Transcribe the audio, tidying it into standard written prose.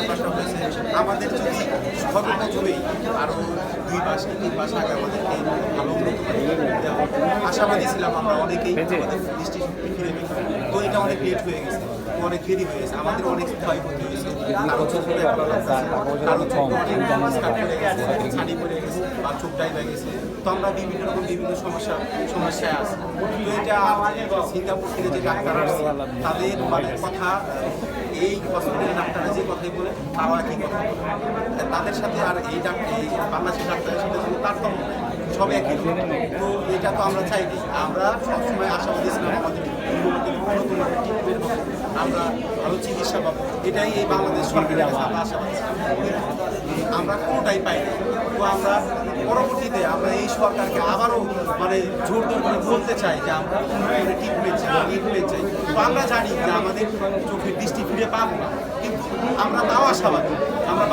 ব্যাপারটা হয়েছে আমাদের যদি সর্বপ্রথমেই আরও 2 মাস কি 3 মাস আগে আমাদেরকে ভালো উন্নত দেওয়া আশাবাদী ছিলাম আমরা অনেকেই আমাদের দৃষ্টিশক্তি ফিরে পেতাম। তো এটা অনেক লেট হয়ে গেছে, অনেক দেরি হয়ে গেছে, আমাদের অনেক ক্ষয়ক্ষতি হয়েছে, কারো চোখে কারো চোখে অনেক স্কার পড়ে গেছে, ছানি পড়ে গেছে বা চোখ ডাইবা গেছে। তো আমরা বিভিন্ন রকম বিভিন্ন সমস্যায় আছি। তো এটা সিঙ্গাপুর থেকে যে ডাক্তার আসছে তাদের মানে কথা এই হসপিটালের ডাক্তাররা যে কথাই বলে তারা একই কথা বলে, তাদের সাথে আর এই বাংলাদেশের ডাক্তারের সাথে কোনো তারতম্য নেই, সব একই রকম। তো এটা তো আমরা চাইনি, আমরা সবসময় আশাবাদী ছিলাম আমাদের ট্রিটমেন্ট হবে, আমরা ভালো চিকিৎসা পাবো, এটাই এই বাংলাদেশ সরকারের কাছে আমরা আশাবাদী ছিলাম। আমরা কোনোটাই পাইনি। তো আমরা পরবর্তীতে আমরা এই সরকারকে আবারও মানে জোর করে বলতে চাই যে আমরা ট্রিটমেন্ট চাই। তো আমরা জানি যে আমাদের চোখের দৃষ্টি ফিরে পাবো না, কিন্তু আমরা তাও আশাবাদী। আমরা